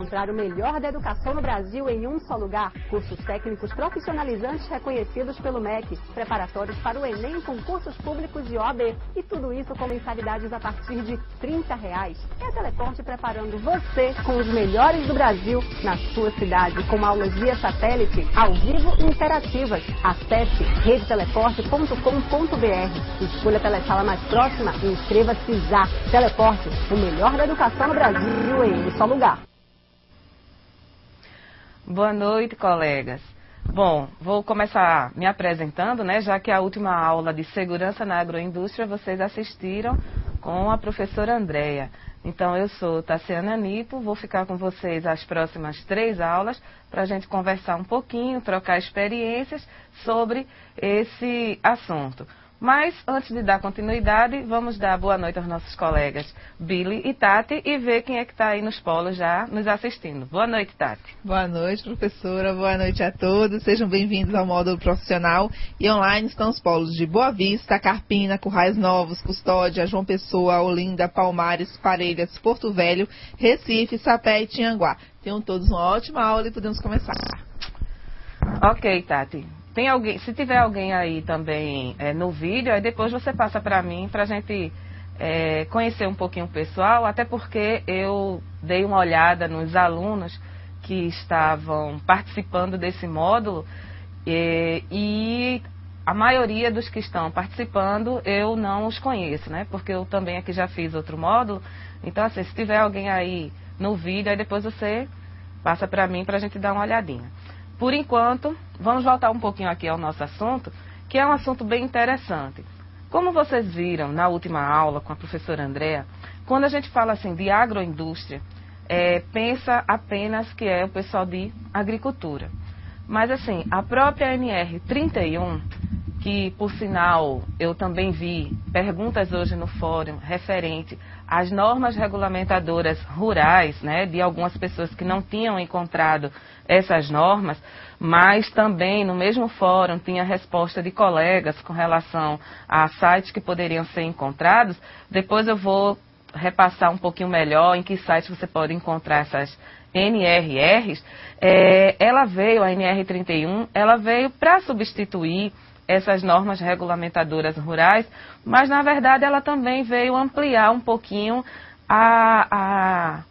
Encontrar o melhor da educação no Brasil em um só lugar. Cursos técnicos profissionalizantes reconhecidos pelo MEC. Preparatórios para o Enem com cursos públicos e OAB. E tudo isso com mensalidades a partir de R$30. É a Teleporte preparando você com os melhores do Brasil na sua cidade. Com aulas via satélite, ao vivo e interativas. Acesse redeteleporte.com.br. Escolha a telesala mais próxima e inscreva-se já. Teleporte, o melhor da educação no Brasil em um só lugar. Boa noite, colegas. Bom, vou começar me apresentando, né, já que a última aula de segurança na agroindústria vocês assistiram com a professora Andréia. Então, eu sou Tassiana Nipo, vou ficar com vocês as próximas 3 aulas para a gente conversar um pouquinho, trocar experiências sobre esse assunto. Mas, antes de dar continuidade, vamos dar boa noite aos nossos colegas Billy e Tati e ver quem é que está aí nos polos já nos assistindo. Boa noite, Tati. Boa noite, professora. Boa noite a todos. Sejam bem-vindos ao módulo profissional. E online estão os polos de Boa Vista, Carpina, Currais Novos, Custódia, João Pessoa, Olinda, Palmares, Parelhas, Porto Velho, Recife, Sapé e Tianguá. Tenham todos uma ótima aula e podemos começar. Ok, Tati. Tem alguém, se tiver alguém aí também no vídeo, aí depois você passa para mim, para a gente conhecer um pouquinho o pessoal, até porque eu dei uma olhada nos alunos que estavam participando desse módulo e a maioria dos que estão participando eu não os conheço, né? Porque eu também aqui já fiz outro módulo, então assim, se tiver alguém aí no vídeo, aí depois você passa para mim para a gente dar uma olhadinha. Por enquanto, vamos voltar um pouquinho aqui ao nosso assunto, que é um assunto bem interessante. Como vocês viram na última aula com a professora Andréia, quando a gente fala assim de agroindústria, pensa apenas que é o pessoal de agricultura. Mas assim, a própria NR31, que por sinal eu também vi perguntas hoje no fórum referente às normas regulamentadoras rurais, né, de algumas pessoas que não tinham encontrado essas normas, mas também no mesmo fórum tinha resposta de colegas com relação a sites que poderiam ser encontrados. Depois eu vou repassar um pouquinho melhor em que sites você pode encontrar essas NRRs. A NR31, ela veio para substituir essas normas regulamentadoras rurais, mas na verdade ela também veio ampliar um pouquinho a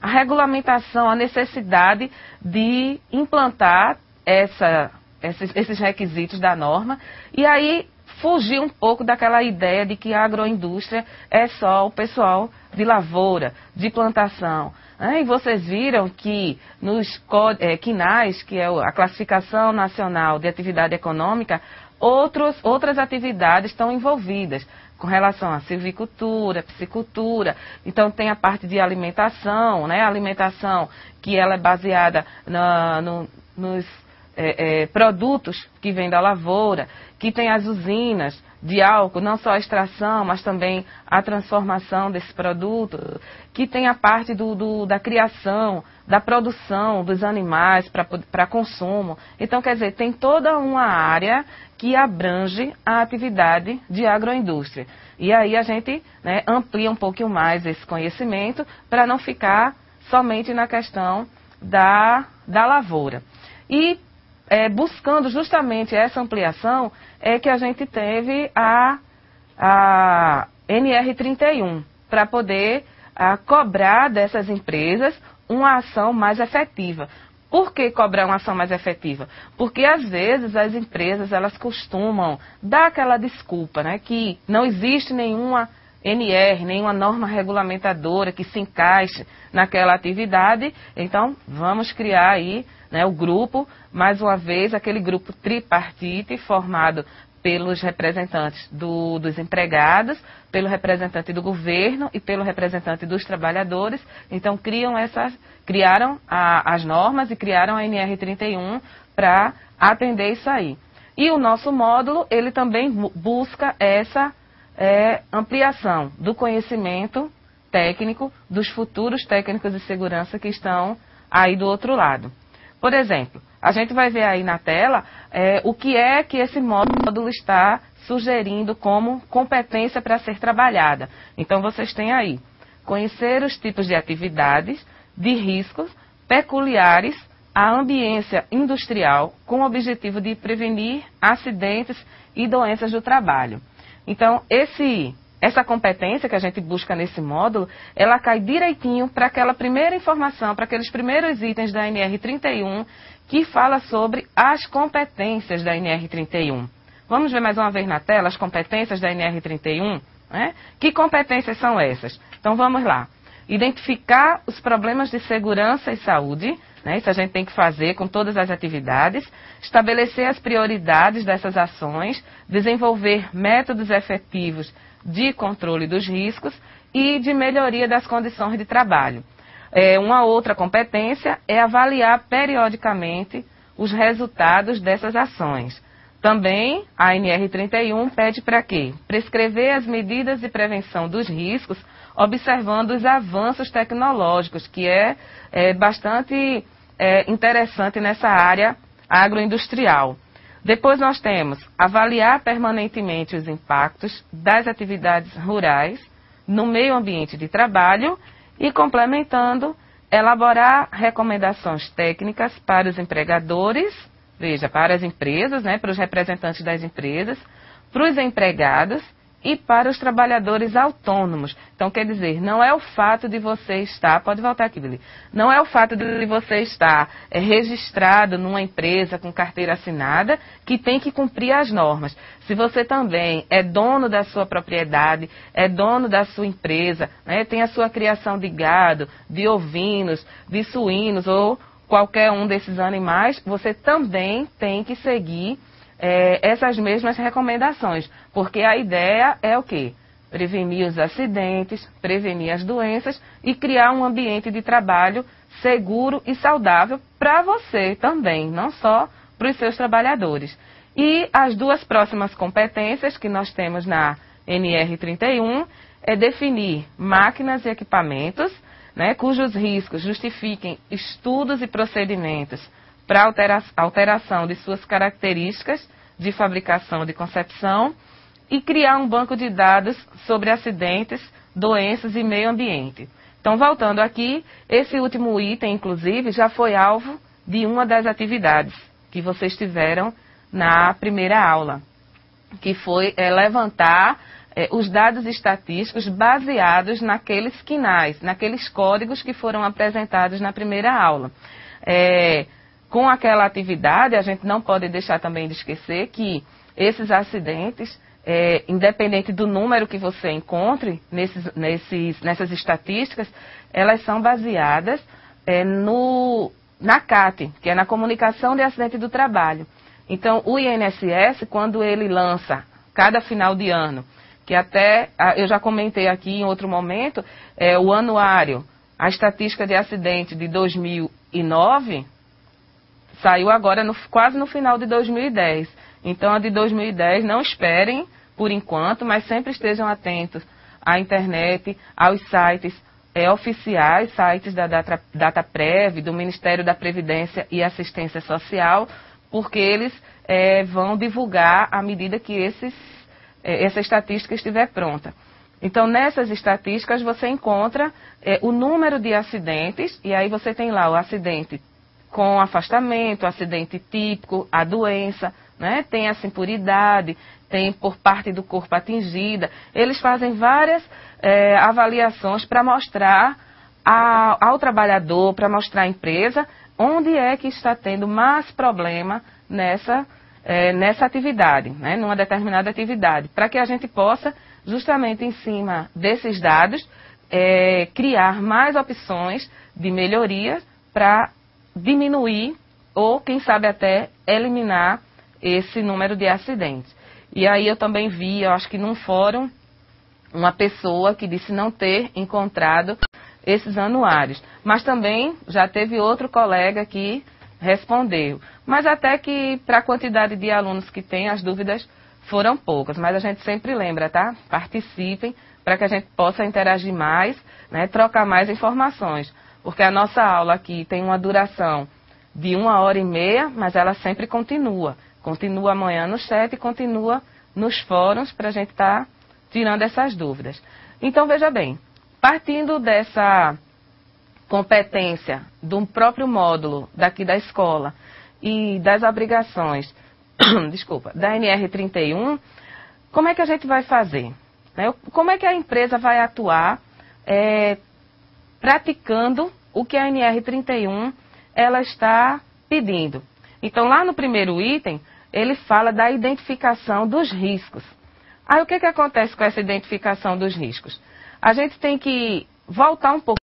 regulamentação, a necessidade de implantar esses requisitos da norma, e aí fugir um pouco daquela ideia de que a agroindústria é só o pessoal de lavoura, de plantação. E vocês viram que nos QNAES, que é a Classificação Nacional de Atividade Econômica, outras atividades estão envolvidas com relação à silvicultura, piscicultura. Então tem a parte de alimentação, né? A alimentação que ela é baseada nos produtos que vêm da lavoura, que tem as usinas de álcool, não só a extração, mas também a transformação desse produto, que tem a parte da criação, da produção dos animais para consumo. Então, quer dizer, tem toda uma área que abrange a atividade de agroindústria. E aí a gente, né, amplia um pouquinho mais esse conhecimento para não ficar somente na questão da lavoura. E buscando justamente essa ampliação, é que a gente teve a NR31, para poder cobrar dessas empresas uma ação mais efetiva. Por que cobrar uma ação mais efetiva? Porque às vezes as empresas elas costumam dar aquela desculpa, né, que não existe nenhuma NR, nenhuma norma regulamentadora que se encaixe naquela atividade, então vamos criar aí, né, o grupo, mais uma vez, aquele grupo tripartite formado pelos representantes dos empregados, pelo representante do governo e pelo representante dos trabalhadores. Então criaram as normas e criaram a NR31 para atender isso aí. E o nosso módulo, ele também busca essa ampliação do conhecimento técnico dos futuros técnicos de segurança que estão aí do outro lado. Por exemplo, a gente vai ver aí na tela o que é que esse módulo está sugerindo como competência para ser trabalhada. Então, vocês têm aí conhecer os tipos de atividades de riscos peculiares à ambiência industrial, com o objetivo de prevenir acidentes e doenças do trabalho. Então, essa competência que a gente busca nesse módulo, ela cai direitinho para aquela primeira informação, para aqueles primeiros itens da NR31, que fala sobre as competências da NR31. Vamos ver mais uma vez na tela as competências da NR31? Né? Que competências são essas? Então vamos lá. Identificar os problemas de segurança e saúde, né? Isso a gente tem que fazer com todas as atividades, estabelecer as prioridades dessas ações, desenvolver métodos efetivos de controle dos riscos e de melhoria das condições de trabalho. Uma outra competência é avaliar periodicamente os resultados dessas ações. Também a NR31 pede para quê? Prescrever as medidas de prevenção dos riscos, observando os avanços tecnológicos, que é bastante interessante nessa área agroindustrial. Depois nós temos avaliar permanentemente os impactos das atividades rurais no meio ambiente de trabalho e, complementando, elaborar recomendações técnicas para os empregadores, veja, para as empresas, né, para os representantes das empresas, para os empregados e para os trabalhadores autônomos. Então, quer dizer, não é o fato de você estar, pode voltar aqui, Billy, não é o fato de você estar registrado numa empresa com carteira assinada que tem que cumprir as normas. Se você também é dono da sua propriedade, é dono da sua empresa, né, tem a sua criação de gado, de ovinos, de suínos ou qualquer um desses animais, você também tem que seguir essas mesmas recomendações, porque a ideia é o quê? Prevenir os acidentes, prevenir as doenças e criar um ambiente de trabalho seguro e saudável para você também, não só para os seus trabalhadores. E as duas próximas competências que nós temos na NR31 é definir máquinas e equipamentos, né, cujos riscos justifiquem estudos e procedimentos para alteração de suas características de fabricação de concepção e criar um banco de dados sobre acidentes, doenças e meio ambiente. Então, voltando aqui, esse último item, inclusive, já foi alvo de uma das atividades que vocês tiveram na primeira aula, que foi levantar os dados estatísticos baseados naqueles quinais, naqueles códigos que foram apresentados na primeira aula. Com aquela atividade, a gente não pode deixar também de esquecer que esses acidentes, independente do número que você encontre nessas estatísticas, elas são baseadas na CAT, que é na Comunicação de Acidente do Trabalho. Então, o INSS, quando ele lança, cada final de ano, que até eu já comentei aqui em outro momento, o anuário, a estatística de acidente de 2009, saiu agora quase no final de 2010. Então, a de 2010, não esperem por enquanto, mas sempre estejam atentos à internet, aos sites oficiais, sites da DataPrev, do Ministério da Previdência e Assistência Social, porque eles vão divulgar à medida que essa estatística estiver pronta. Então, nessas estatísticas, você encontra o número de acidentes, e aí você tem lá o acidente com afastamento, acidente típico, a doença, né? Tem a impuridade, tem por parte do corpo atingida. Eles fazem várias avaliações para mostrar ao trabalhador, para mostrar à empresa, onde é que está tendo mais problema nessa atividade, né? Numa determinada atividade, para que a gente possa, justamente em cima desses dados, criar mais opções de melhoria para diminuir ou, quem sabe, até eliminar esse número de acidentes. E aí eu também vi, eu acho que num fórum, uma pessoa que disse não ter encontrado esses anuários. Mas também já teve outro colega que respondeu. Mas até que para a quantidade de alunos que tem, as dúvidas foram poucas. Mas a gente sempre lembra, tá? Participem para que a gente possa interagir mais, né? Trocar mais informações. Porque a nossa aula aqui tem uma duração de 1h30, mas ela sempre continua. Continua amanhã no chat e continua nos fóruns para a gente estar tirando essas dúvidas. Então, veja bem, partindo dessa competência do próprio módulo daqui da escola e das obrigações, desculpa, da NR31, como é que a gente vai fazer? Como é que a empresa vai atuar praticando o que a NR31 ela está pedindo? Então, lá no primeiro item, ele fala da identificação dos riscos. Aí, o que acontece com essa identificação dos riscos? A gente tem que voltar um pouco